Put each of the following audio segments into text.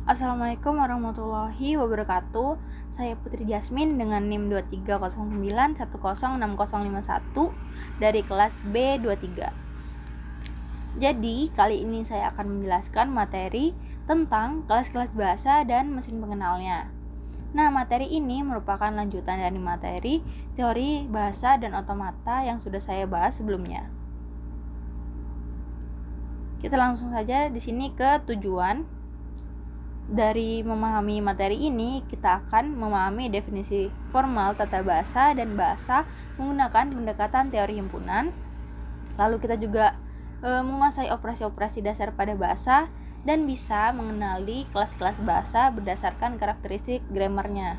Assalamualaikum warahmatullahi wabarakatuh. Saya Putri Jasmine dengan NIM 2309106051 dari kelas B23. Jadi, kali ini saya akan menjelaskan materi tentang kelas-kelas bahasa dan mesin pengenalnya. Nah, materi ini merupakan lanjutan dari materi teori bahasa dan otomata yang sudah saya bahas sebelumnya. Kita langsung saja di sini ke tujuan. Dari memahami materi ini, kita akan memahami definisi formal tata bahasa dan bahasa menggunakan pendekatan teori himpunan. Lalu kita juga menguasai operasi-operasi dasar pada bahasa dan bisa mengenali kelas-kelas bahasa berdasarkan karakteristik grammarnya.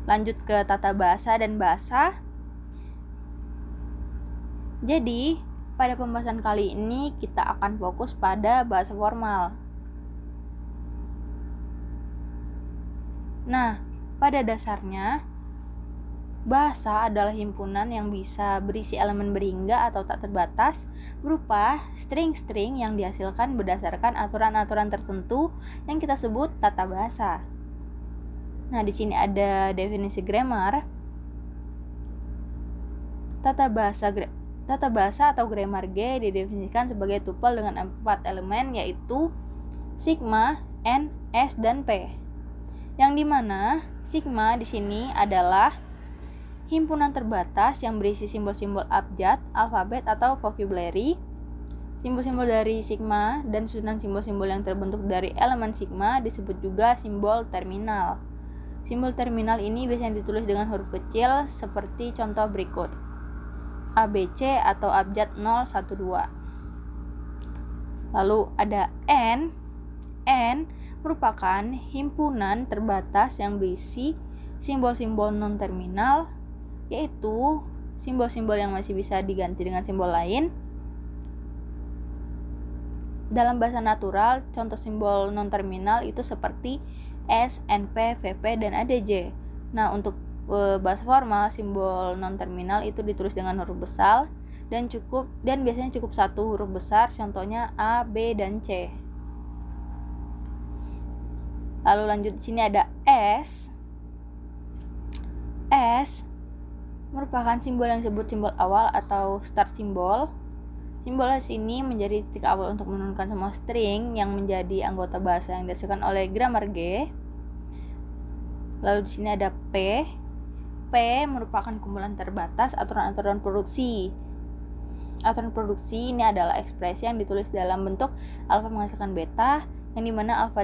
Lanjut ke tata bahasa dan bahasa. Jadi, pada pembahasan kali ini kita akan fokus pada bahasa formal. Nah, pada dasarnya bahasa adalah himpunan yang bisa berisi elemen berhingga atau tak terbatas berupa string-string yang dihasilkan berdasarkan aturan-aturan tertentu yang kita sebut tata bahasa. Nah, di sini ada definisi grammar. Tata bahasa atau grammar G didefinisikan sebagai tupel dengan 4 elemen, yaitu sigma, N, S, dan P. Yang dimana sigma di sini adalah himpunan terbatas yang berisi simbol-simbol abjad, alfabet, atau vocabulary. Simbol-simbol dari sigma dan susunan simbol-simbol yang terbentuk dari elemen sigma disebut juga simbol terminal. Simbol terminal ini biasanya ditulis dengan huruf kecil seperti contoh berikut: ABC atau abjad 0, 1, 2. Lalu ada N. N merupakan himpunan terbatas yang berisi simbol-simbol non-terminal, yaitu simbol-simbol yang masih bisa diganti dengan simbol lain. Dalam bahasa natural, contoh simbol non-terminal itu seperti S, NP, VP, dan ADJ. Nah, untuk bahasa formal, simbol non-terminal itu ditulis dengan huruf besar dan biasanya cukup satu huruf besar, contohnya A, B, dan C. Lalu lanjut, di sini ada S. S merupakan simbol yang disebut simbol awal atau start simbol. Simbol S ini menjadi titik awal untuk menurunkan semua string yang menjadi anggota bahasa yang dihasilkan oleh grammar G. Lalu di sini ada P. P merupakan kumpulan terbatas aturan-aturan produksi. Aturan produksi ini adalah ekspresi yang ditulis dalam bentuk alfa menghasilkan beta, yang dimana alfa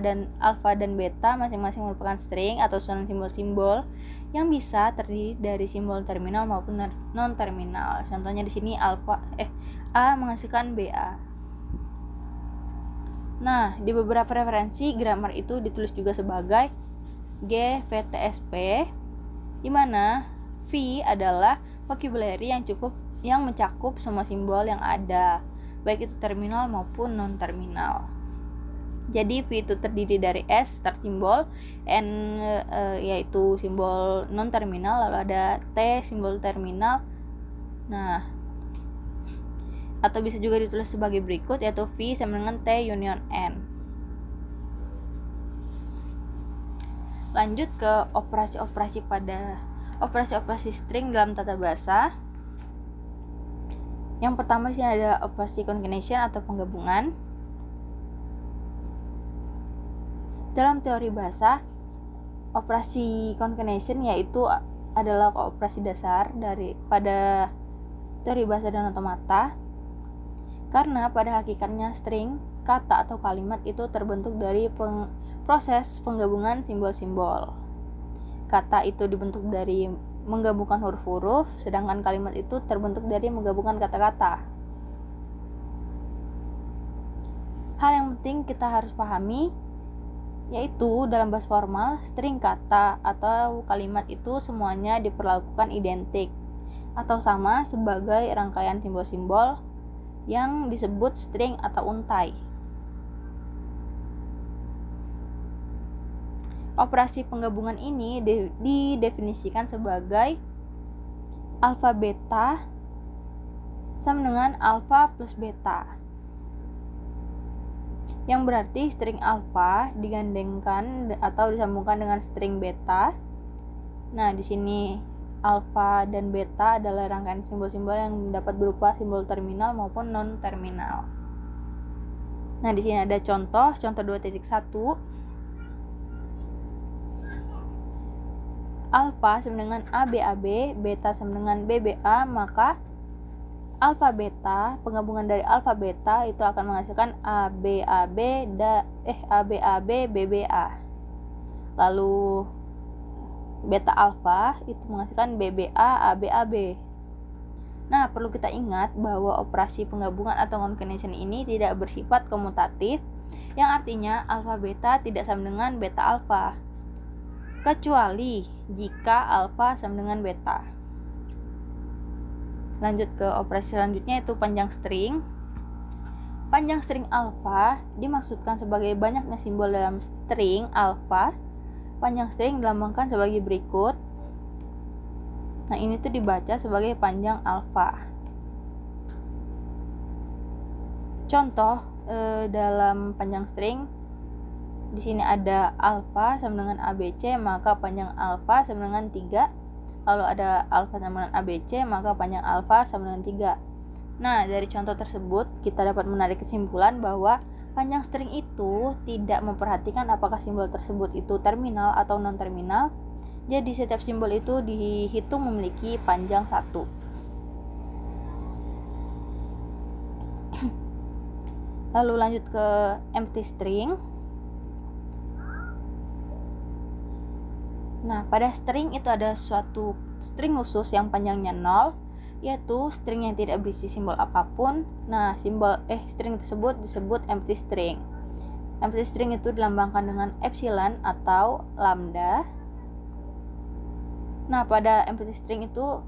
dan beta masing-masing merupakan string atau susunan simbol-simbol yang bisa terdiri dari simbol terminal maupun non-terminal. Contohnya di sini A menghasilkan BA. Nah, di beberapa referensi grammar itu ditulis juga sebagai GVTSP, di mana V adalah vocabulary yang mencakup semua simbol yang ada, baik itu terminal maupun non-terminal. Jadi V itu terdiri dari S start simbol, N yaitu simbol non-terminal, lalu ada T simbol terminal. Nah, atau bisa juga ditulis sebagai berikut, yaitu V sama dengan T union N. Lanjut ke operasi-operasi string dalam tata bahasa. Yang pertama di sini ada operasi concatenation atau penggabungan. Dalam teori bahasa, operasi concatenation yaitu adalah operasi dasar pada teori bahasa dan otomata. Karena pada hakikatnya string, kata atau kalimat itu terbentuk dari proses penggabungan simbol-simbol. Kata itu dibentuk dari menggabungkan huruf-huruf, sedangkan kalimat itu terbentuk dari menggabungkan kata-kata. Hal yang penting kita harus pahami yaitu dalam bahasa formal, string kata atau kalimat itu semuanya diperlakukan identik atau sama sebagai rangkaian simbol-simbol yang disebut string atau untai. Operasi penggabungan ini didefinisikan sebagai alfa beta sama dengan alfa plus beta. yang berarti string alfa digandengkan atau disambungkan dengan string beta. Nah, di sini alfa dan beta adalah rangkaian simbol-simbol yang dapat berupa simbol terminal maupun non-terminal. Nah, di sini ada contoh 2.1. Alfa sama dengan ABAB, beta sama dengan BBA, maka alfa beta, penggabungan dari alfa beta itu akan menghasilkan ABAB BBA. Lalu beta alfa itu menghasilkan BBA ABAB. Nah, perlu kita ingat bahwa operasi penggabungan atau concatenation ini tidak bersifat komutatif, yang artinya alfa beta tidak sama dengan beta alfa, kecuali jika alfa sama dengan beta. Lanjut ke operasi selanjutnya, yaitu panjang string. Panjang string alfa dimaksudkan sebagai banyaknya simbol dalam string alfa. Panjang string dilambangkan sebagai berikut. Nah, ini tuh dibaca sebagai panjang alfa. Contoh dalam panjang string, di sini ada alfa sama dengan ABC, maka panjang alfa sama dengan 3. Lalu ada alfa sama dengan ABC, maka panjang alfa sama dengan 3. Nah, dari contoh tersebut kita dapat menarik kesimpulan bahwa panjang string itu tidak memperhatikan apakah simbol tersebut itu terminal atau non-terminal. Jadi setiap simbol itu dihitung memiliki panjang 1. Lalu lanjut ke empty string. Nah, pada string itu ada suatu string khusus yang panjangnya 0, yaitu string yang tidak berisi simbol apapun. Nah, string tersebut disebut empty string. Empty string itu dilambangkan dengan epsilon atau lambda. Nah, pada empty string itu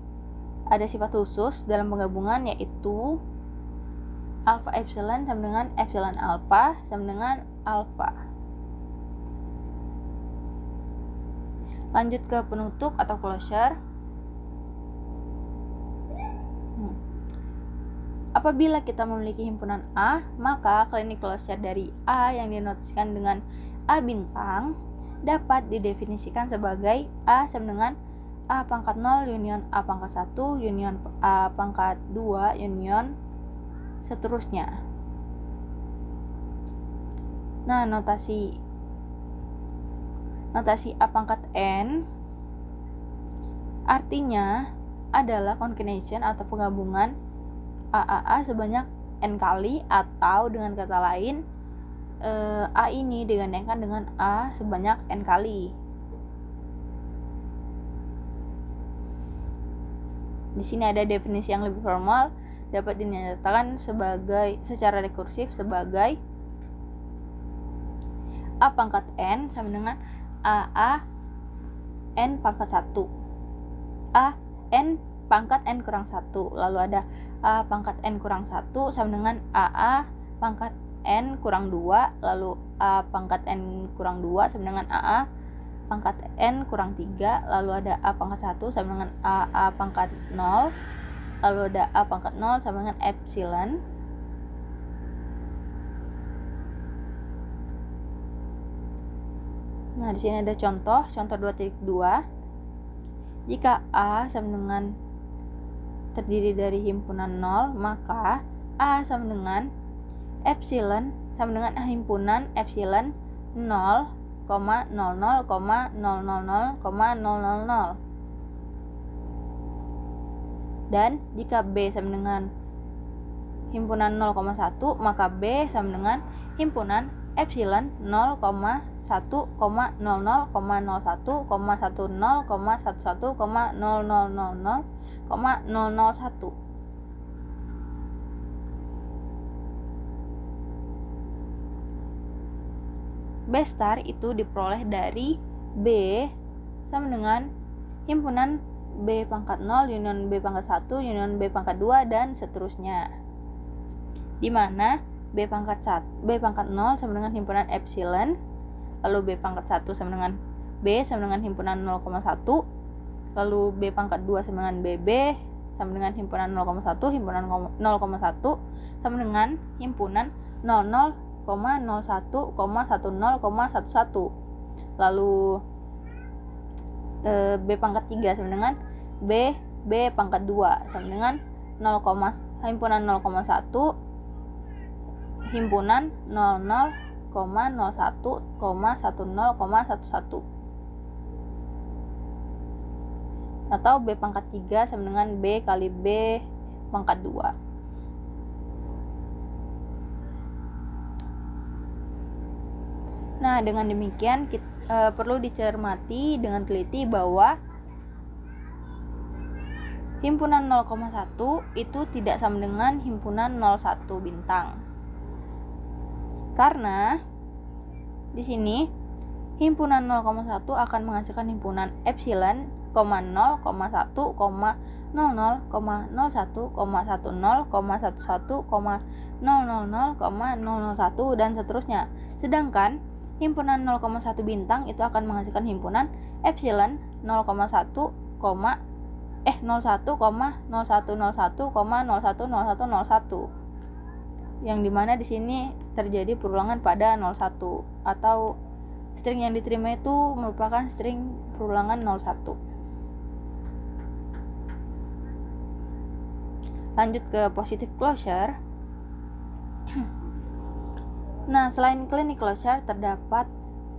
ada sifat khusus dalam penggabungan, yaitu alpha epsilon sama dengan epsilon alpha sama dengan alpha. Lanjut ke penutup atau closure. Apabila kita memiliki himpunan A, maka klinik closure dari A yang dinotasikan dengan A bintang dapat didefinisikan sebagai A sama dengan A pangkat 0 union A pangkat 1 union A pangkat 2 union seterusnya. Nah, notasi A pangkat N artinya adalah concatenation atau penggabungan AAA sebanyak N kali, atau dengan kata lain A ini digandengkan dengan A sebanyak N kali. Di sini ada definisi yang lebih formal, dapat dinyatakan secara rekursif sebagai A pangkat N sama dengan AA N pangkat 1, A N pangkat N kurang 1, lalu ada A pangkat N kurang 1 sama dengan AA pangkat N kurang 2, lalu A pangkat N kurang 2 sama dengan AA pangkat N kurang 3, lalu ada A pangkat 1 sama dengan AA pangkat 0, lalu ada A pangkat 0 sama dengan epsilon. Nah, di sini ada contoh 2.2. Jika A sama dengan terdiri dari himpunan 0, maka A sama dengan epsilon sama dengan himpunan epsilon 0,00,000,000. Dan jika B sama dengan himpunan 0,1, maka B sama dengan himpunan epsilon 0,1,00,10,11,00,000,001. B star itu diperoleh dari B sama dengan himpunan B pangkat 0 union B pangkat 1 union B pangkat 2 dan seterusnya, di mana B pangkat 0 sama dengan himpunan epsilon, lalu B pangkat 1 sama dengan B sama dengan himpunan 0,1, lalu B pangkat 2 sama dengan BB sama dengan himpunan 0,1, himpunan 0,1 sama dengan himpunan 00,000000. 01,10,11. Lalu B pangkat 3 sama dengan B pangkat 2 sama dengan himpunan 0,1 himpunan 00,01,10,11 atau B pangkat 3 sama dengan B kali B pangkat 2. Nah, dengan demikian perlu dicermati dengan teliti bahwa himpunan 0,1 itu tidak sama dengan himpunan 0,1 bintang. Karena di sini himpunan 0,1 akan menghasilkan himpunan epsilon, 0,1, 00,01, 11,00,001 dan seterusnya. Sedangkan himpunan 0,1 bintang itu akan menghasilkan himpunan epsilon 01,01,01,01,01,01 yang dimana di sini terjadi perulangan pada 01 atau string yang diterima itu merupakan string perulangan 01. Lanjut ke positive closure. Nah, selain clinic closure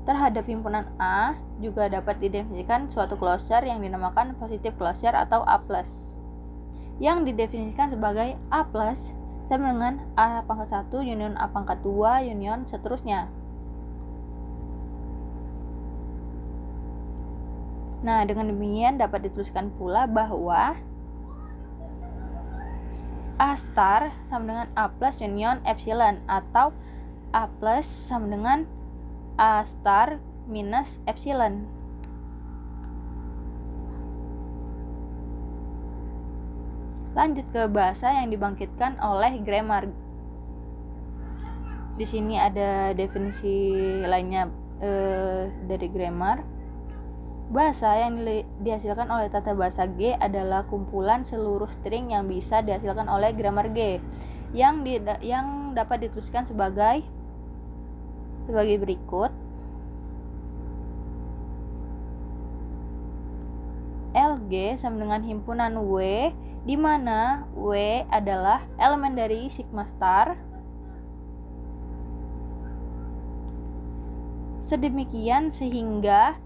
terhadap himpunan A juga dapat didefinisikan suatu closure yang dinamakan positive closure atau A+, yang didefinisikan sebagai A+ sama dengan A pangkat 1 union A pangkat 2 union seterusnya. Nah, dengan demikian dapat dituliskan pula bahwa A star sama dengan A plus union epsilon atau A plus sama dengan A star minus epsilon. Lanjut ke bahasa yang dibangkitkan oleh grammar. Di sini ada definisi lainnya dari grammar. Bahasa yang dihasilkan oleh tata bahasa G adalah kumpulan seluruh string yang bisa dihasilkan oleh grammar G yang dapat dituliskan sebagai berikut. LG sama dengan himpunan W, di mana W adalah elemen dari sigma star. Sedemikian sehingga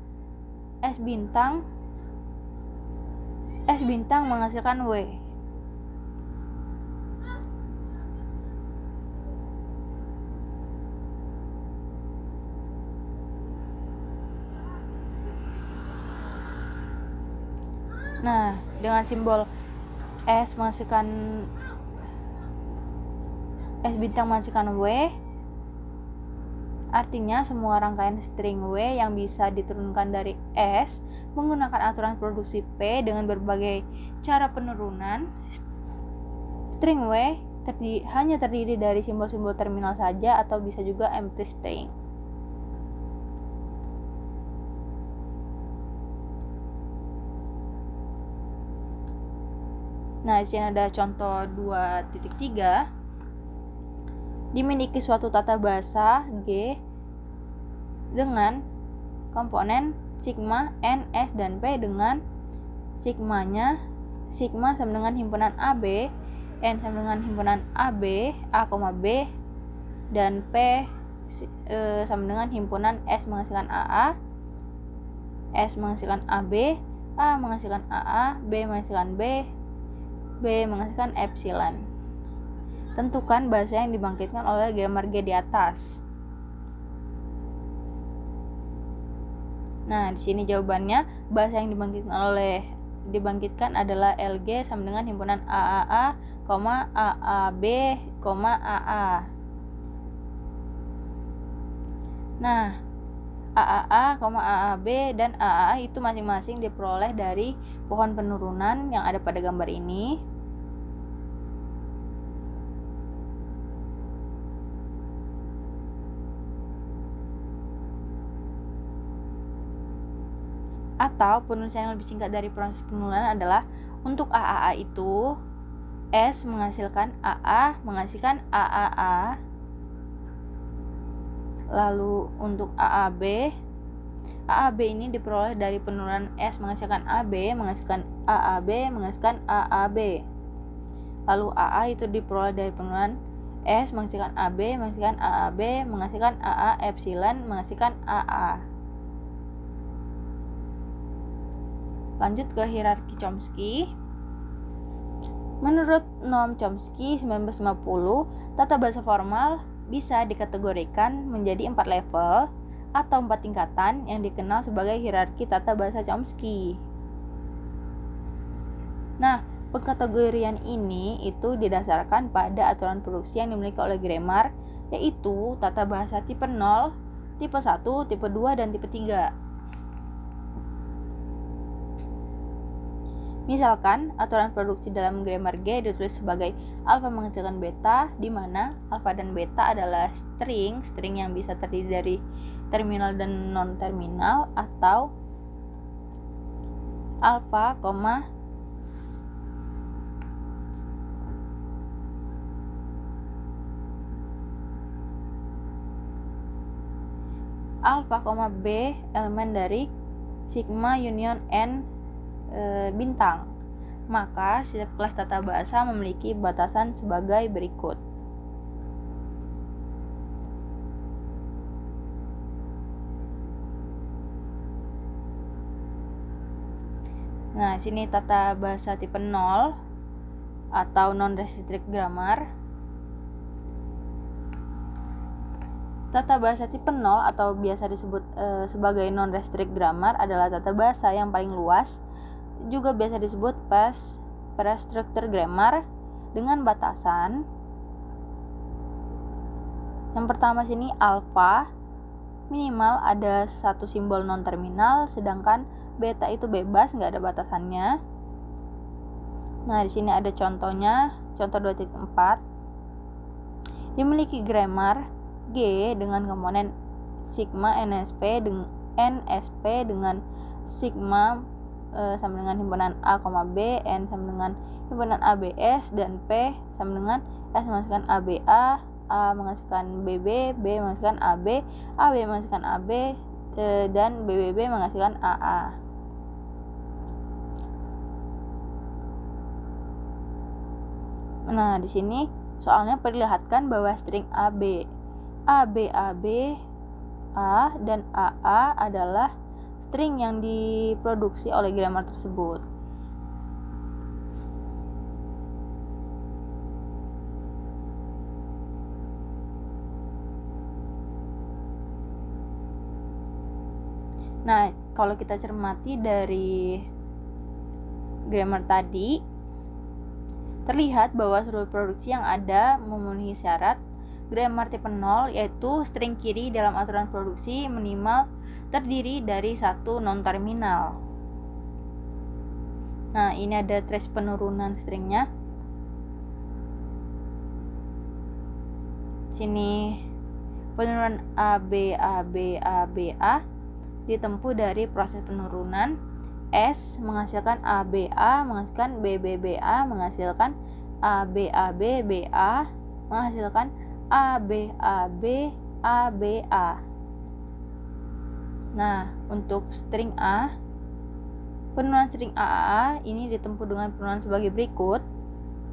S bintang menghasilkan W. Nah, dengan simbol S bintang menghasilkan W, artinya semua rangkaian string W yang bisa diturunkan dari S menggunakan aturan produksi P dengan berbagai cara penurunan. String W hanya terdiri dari simbol-simbol terminal saja atau bisa juga empty string. Nah, di sini ada contoh 2.3. Dimiliki suatu tata bahasa G dengan komponen sigma, N, S, dan P dengan sigma sama dengan himpunan AB, N sama dengan himpunan AB, A, B, dan P sama dengan himpunan S menghasilkan AA, S menghasilkan AB, A menghasilkan AA, B menghasilkan B menghasilkan epsilon. Tentukan bahasa yang dibangkitkan oleh grammar G di atas. Nah, di sini jawabannya bahasa yang dibangkitkan adalah LG sama dengan himpunan AAA, AAB, AA. Nah, AAA, AAB, dan AA itu masing-masing diperoleh dari pohon penurunan yang ada pada gambar ini. Atau penulisan yang lebih singkat dari proses penurunan adalah untuk AAA itu S menghasilkan AA menghasilkan AAA Lalu untuk AAB ini diperoleh dari penurunan S menghasilkan AB, menghasilkan AAB, menghasilkan AAB. Lalu AA itu diperoleh dari penurunan S menghasilkan AB, menghasilkan AAB, menghasilkan AA epsilon, menghasilkan AA. Lanjut ke hierarki Chomsky. Menurut Noam Chomsky 1950, tata bahasa formal bisa dikategorikan menjadi 4 level atau 4 tingkatan yang dikenal sebagai hierarki tata bahasa Chomsky. Nah, pengkategorian ini itu didasarkan pada aturan produksi yang dimiliki oleh grammar, yaitu tata bahasa tipe 0, tipe 1, tipe 2, dan tipe 3. Misalkan, aturan produksi dalam grammar G ditulis sebagai alfa menghasilkan beta, di mana alfa dan beta adalah string yang bisa terdiri dari terminal dan non-terminal, atau alfa, B elemen dari sigma union n bintang. Maka setiap kelas tata bahasa memiliki batasan sebagai berikut. Nah, sini tata bahasa tipe 0 atau non-restricted grammar. Tata bahasa tipe 0 atau biasa disebut sebagai non-restricted grammar adalah tata bahasa yang paling luas, juga biasa disebut pre-structured grammar, dengan batasan. Yang pertama sini alfa, minimal ada satu simbol non-terminal, sedangkan beta itu bebas, nggak ada batasannya. Nah, di sini ada contohnya, contoh 2.4. Dimiliki grammar G dengan komponen sigma NSP dengan sigma sama dengan himpunan A, B, N sama dengan himpunan ABS, dan P sama dengan S menghasilkan ABA, A menghasilkan BB, B menghasilkan AB, AB menghasilkan AB, dan BBB menghasilkan AA. Nah, di sini soalnya perlihatkan bahwa string AB, A, dan AA adalah string yang diproduksi oleh grammar tersebut. Nah, kalau kita cermati dari grammar tadi, terlihat bahwa seluruh produksi yang ada memenuhi syarat grammar tipe 0, yaitu string kiri dalam aturan produksi minimal terdiri dari satu non-terminal. Nah, ini ada trace penurunan stringnya. Sini penurunan A ditempuh dari proses penurunan S menghasilkan ABA, menghasilkan BBBA, menghasilkan ABABBA, menghasilkan ABABABA. Nah, untuk string A, penurunan string AAA ini ditempuh dengan penurunan sebagai berikut,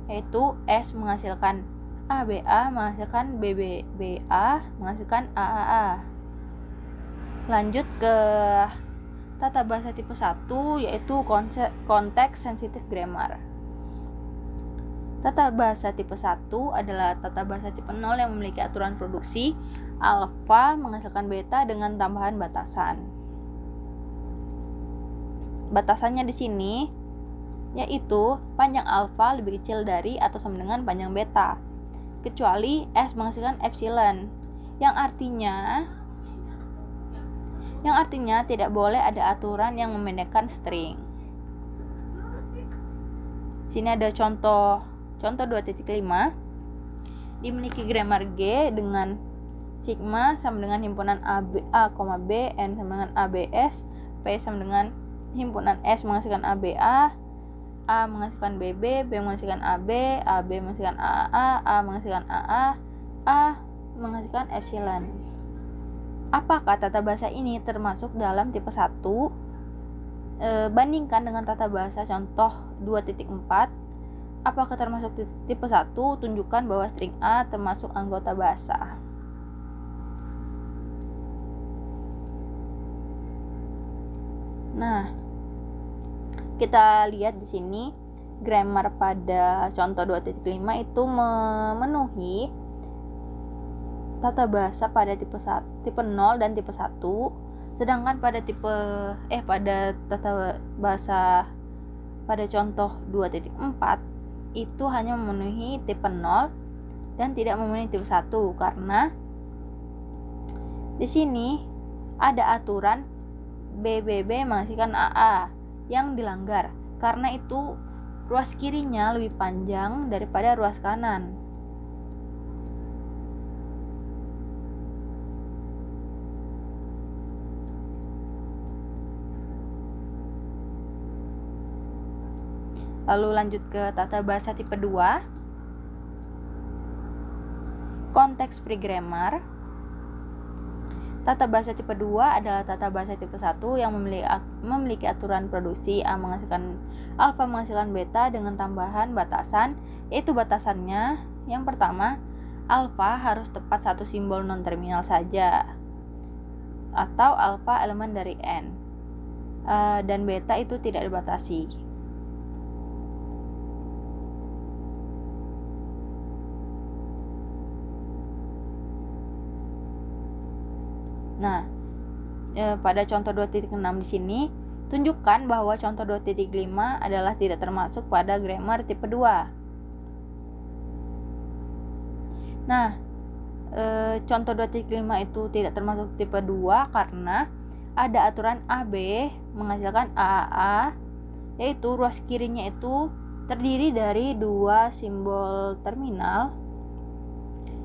yaitu S menghasilkan ABA, menghasilkan BBBA, menghasilkan AAA. Lanjut ke tata bahasa tipe 1, yaitu konteks sensitive grammar. Tata bahasa tipe 1 adalah tata bahasa tipe 0 yang memiliki aturan produksi alfa menghasilkan beta dengan tambahan batasan. Batasannya di sini yaitu panjang alfa lebih kecil dari atau sama dengan panjang beta, kecuali S menghasilkan epsilon, yang artinya tidak boleh ada aturan yang memendekkan string. Sini ada contoh 2.5. Dimiliki grammar G dengan sigma sama dengan himpunan A, B, N sama dengan ABS, P sama dengan himpunan S menghasilkan ABA, A menghasilkan BB, B menghasilkan AB, AB menghasilkan AA, A menghasilkan AA, A menghasilkan epsilon. Apakah tata bahasa ini termasuk dalam tipe 1? Bandingkan dengan tata bahasa contoh 2.4. Apakah termasuk tipe 1? Tunjukkan bahwa string A termasuk anggota bahasa. Nah, kita lihat di sini grammar pada contoh 2.5 itu memenuhi tata bahasa pada tipe 0 dan tipe 1, sedangkan pada tata bahasa pada contoh 2.4 itu hanya memenuhi tipe 0 dan tidak memenuhi tipe 1 karena di sini ada aturan BBB menghasilkan AA yang dilanggar. Karena itu ruas kirinya lebih panjang daripada ruas kanan. Lalu lanjut ke tata bahasa tipe 2. Konteks free grammar. Tata bahasa tipe 2 adalah tata bahasa tipe 1 yang memiliki aturan produksi A menghasilkan alfa menghasilkan beta dengan tambahan batasan, yaitu batasannya yang pertama, alfa harus tepat satu simbol non-terminal saja atau alfa elemen dari N, dan beta itu tidak dibatasi. Nah, pada contoh 2.6 di sini, tunjukkan bahwa contoh 2.5 adalah tidak termasuk pada grammar tipe 2. Nah, contoh 2.5 itu tidak termasuk tipe 2 karena ada aturan AB menghasilkan AAA, yaitu ruas kirinya itu terdiri dari dua simbol terminal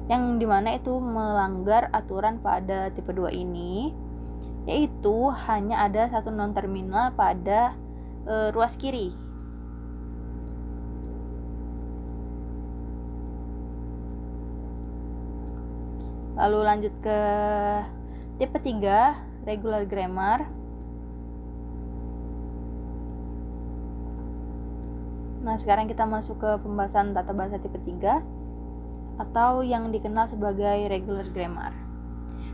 yang dimana itu melanggar aturan pada tipe 2 ini, yaitu hanya ada satu non-terminal pada ruas kiri. Lalu lanjut ke tipe 3, regular grammar. Nah, sekarang kita masuk ke pembahasan tata bahasa tipe 3 atau yang dikenal sebagai regular grammar.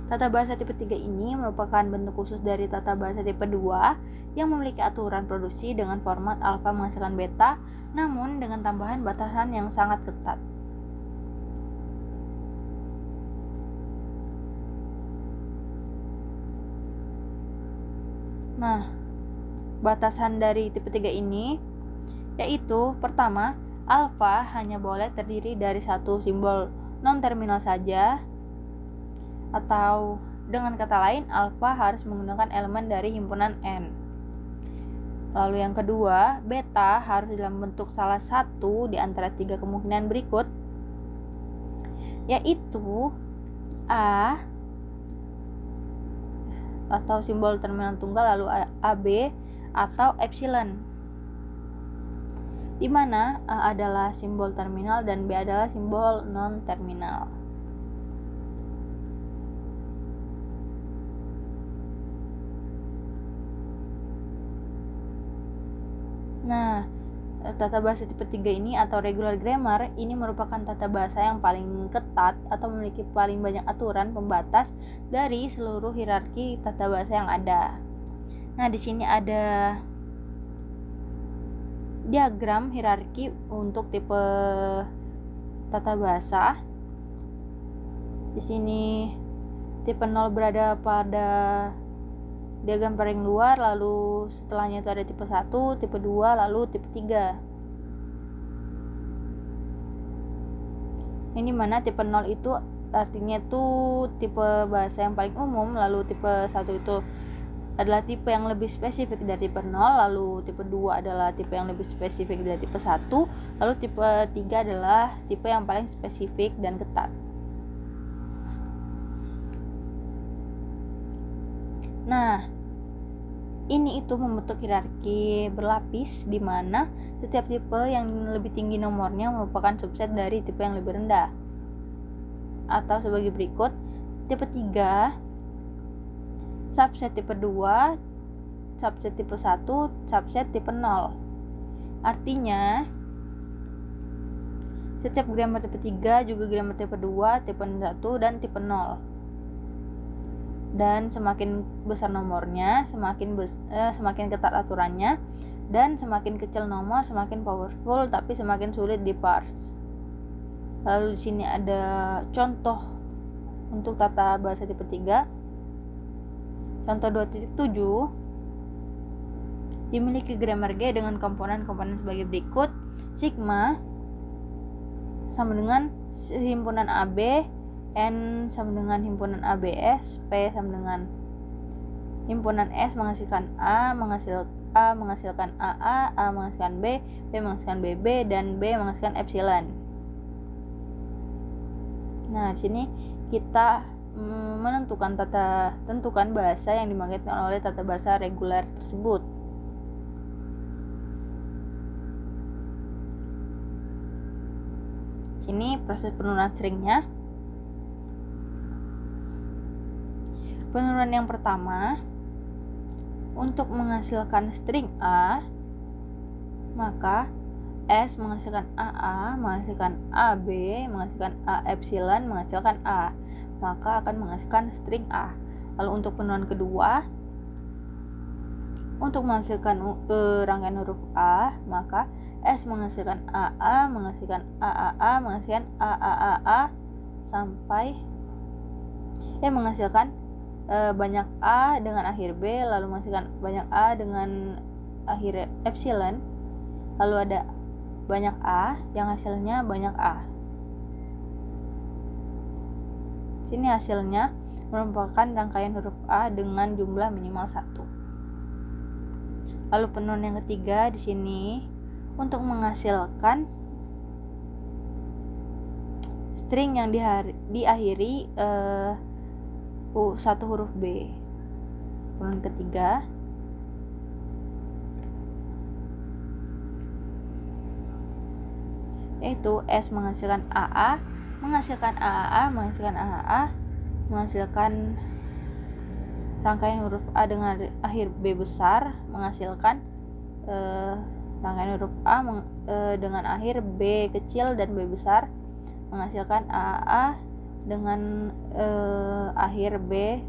Tata bahasa tipe 3 ini merupakan bentuk khusus dari tata bahasa tipe 2 yang memiliki aturan produksi dengan format alfa menghasilkan beta, namun dengan tambahan batasan yang sangat ketat. Nah, batasan dari tipe 3 ini yaitu pertama, alfa hanya boleh terdiri dari satu simbol non-terminal saja, atau dengan kata lain alfa harus menggunakan elemen dari himpunan N. Lalu yang kedua, beta harus dalam bentuk salah satu di antara 3 kemungkinan berikut, yaitu A atau simbol terminal tunggal, lalu AB atau epsilon, di mana A adalah simbol terminal dan B adalah simbol non-terminal. Nah, tata bahasa tipe 3 ini atau regular grammar ini merupakan tata bahasa yang paling ketat atau memiliki paling banyak aturan pembatas dari seluruh hierarki tata bahasa yang ada. Nah, di sini ada diagram hierarki untuk tipe tata bahasa. Di sini tipe 0 berada pada diagram paling luar, lalu setelahnya itu ada tipe 1, tipe 2, lalu tipe 3. Ini mana tipe 0 itu artinya tuh tipe bahasa yang paling umum, lalu tipe 1 itu adalah tipe yang lebih spesifik dari tipe 0, lalu tipe 2 adalah tipe yang lebih spesifik dari tipe 1, lalu tipe 3 adalah tipe yang paling spesifik dan ketat. Nah, ini itu membentuk hierarki berlapis di mana setiap tipe yang lebih tinggi nomornya merupakan subset dari tipe yang lebih rendah. Atau sebagai berikut, tipe 3 subset tipe 2, subset tipe 1, subset tipe 0. Artinya setiap grammar tipe 3 juga grammar tipe 2, tipe 1, dan tipe 0. Dan semakin besar nomornya, semakin ketat aturannya, dan semakin kecil nomor semakin powerful tapi semakin sulit diparse. Lalu di sini ada contoh untuk tata bahasa tipe 3. Contoh 2.7 dimiliki grammar G dengan komponen-komponen sebagai berikut. Sigma sama dengan himpunan AB, N sama dengan himpunan ABS, P sama dengan himpunan S menghasilkan A menghasilkan AA, A menghasilkan B menghasilkan BB, dan B menghasilkan epsilon. Nah, di sini kita tentukan bahasa yang dimaksudkan oleh tata bahasa reguler tersebut. Sini proses penurunan stringnya. Penurunan yang pertama, untuk menghasilkan string A, maka S menghasilkan AA, menghasilkan AB, menghasilkan A epsilon, menghasilkan A, maka akan menghasilkan string A. Lalu untuk penurunan kedua, untuk menghasilkan rangkaian huruf A, maka S menghasilkan AA, menghasilkan AAA, menghasilkan AAAA, sampai menghasilkan banyak A dengan akhir B, lalu menghasilkan banyak A dengan akhir epsilon, lalu ada banyak A yang hasilnya banyak A. Sini hasilnya merupakan rangkaian huruf A dengan jumlah minimal 1. Lalu penurunan yang ketiga di sini untuk menghasilkan string yang diakhiri satu huruf B. Penurunan ketiga yaitu S menghasilkan AA, menghasilkan AAA, menghasilkan AAA, menghasilkan rangkaian huruf A dengan akhir B besar, menghasilkan rangkaian huruf A dengan akhir B kecil dan B besar, menghasilkan AAA dengan akhir B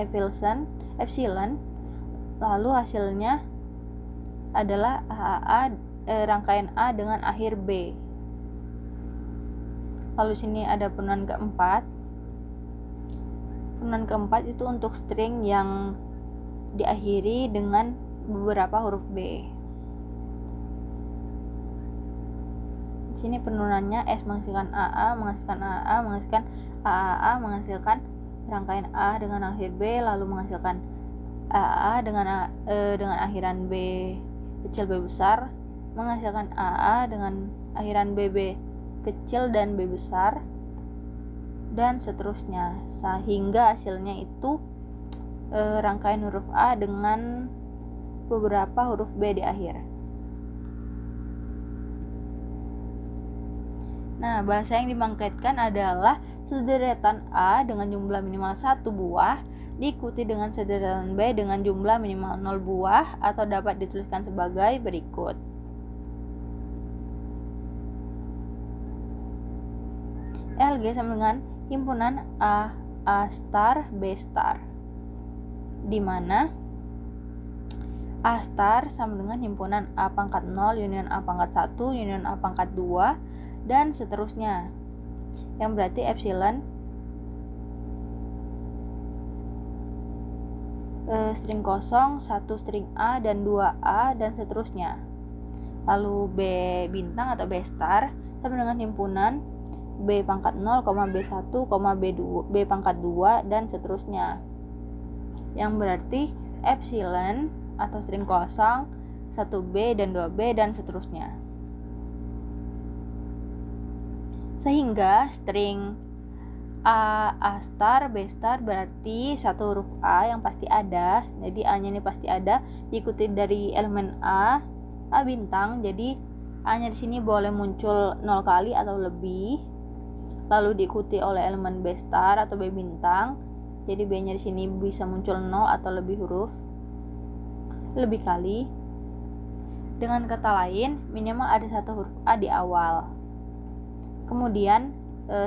epsilon, lalu hasilnya adalah AAA rangkaian A dengan akhir B. Lalu sini ada penurunan keempat. Penurunan keempat itu untuk string yang diakhiri dengan beberapa huruf B. Sini penurunannya S menghasilkan AA, menghasilkan AA, menghasilkan AAA, menghasilkan rangkaian A dengan akhir B, lalu menghasilkan AA dengan akhiran B kecil B besar, menghasilkan AA dengan akhiran BB kecil dan B besar, dan seterusnya, sehingga hasilnya itu rangkaian huruf A dengan beberapa huruf B di akhir. Nah, bahasa yang dibangkitkan adalah sederetan A dengan jumlah minimal 1 buah diikuti dengan sederetan B dengan jumlah minimal 0 buah, atau dapat dituliskan sebagai berikut. LG sama dengan himpunan A star, B star, di mana A star sama dengan himpunan A pangkat 0 union A pangkat 1 union A pangkat 2 dan seterusnya, yang berarti epsilon string kosong, 1 string A dan 2A dan seterusnya. Lalu B bintang atau B star sama dengan himpunan B pangkat 0, B1, B pangkat 2 dan seterusnya, yang berarti epsilon atau string kosong, 1B dan 2B dan seterusnya. Sehingga string A star, B star berarti satu huruf A yang pasti ada, jadi A-nya ini pasti ada, diikuti dari elemen A bintang, jadi A-nya di sini boleh muncul 0 kali atau lebih, lalu diikuti oleh elemen B star atau B bintang, Jadi B-nya di sini bisa muncul 0 atau lebih huruf, lebih kali. Dengan kata lain, minimal ada satu huruf A di awal. Kemudian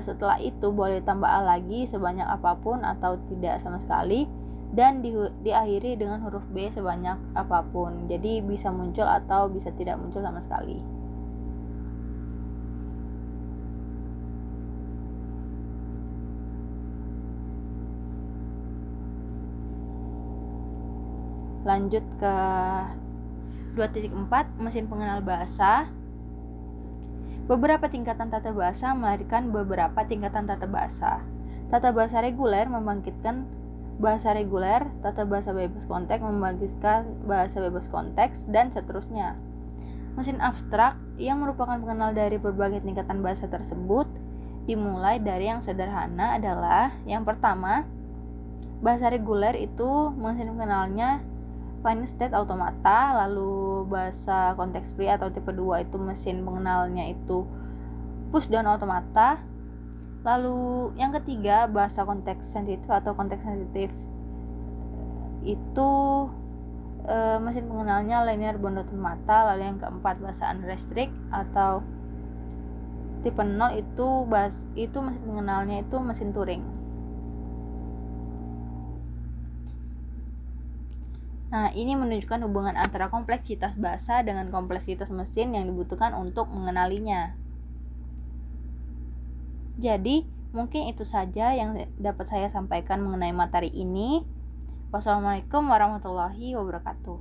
setelah itu boleh tambah A lagi sebanyak apapun atau tidak sama sekali, dan diakhiri dengan huruf B sebanyak apapun. Jadi bisa muncul atau bisa tidak muncul sama sekali. Lanjut ke 2.4, mesin pengenal bahasa. Beberapa tingkatan tata bahasa melahirkan beberapa tingkatan tata bahasa. Tata bahasa reguler membangkitkan bahasa reguler, tata bahasa bebas konteks membangkitkan bahasa bebas konteks, dan seterusnya. Mesin abstrak yang merupakan pengenal dari berbagai tingkatan bahasa tersebut dimulai dari yang sederhana adalah yang pertama, bahasa reguler itu mesin pengenalnya finite state automata, lalu bahasa konteks free atau tipe 2 itu mesin pengenalnya itu push down automata. Lalu yang ketiga, bahasa konteks sensitif atau konteks sensitif itu mesin pengenalnya linear bound automata. Lalu yang keempat, bahasa unrestrict atau tipe 0 itu mesin pengenalnya itu mesin Turing. Nah, ini menunjukkan hubungan antara kompleksitas bahasa dengan kompleksitas mesin yang dibutuhkan untuk mengenalinya. Jadi, mungkin itu saja yang dapat saya sampaikan mengenai materi ini. Wassalamualaikum warahmatullahi wabarakatuh.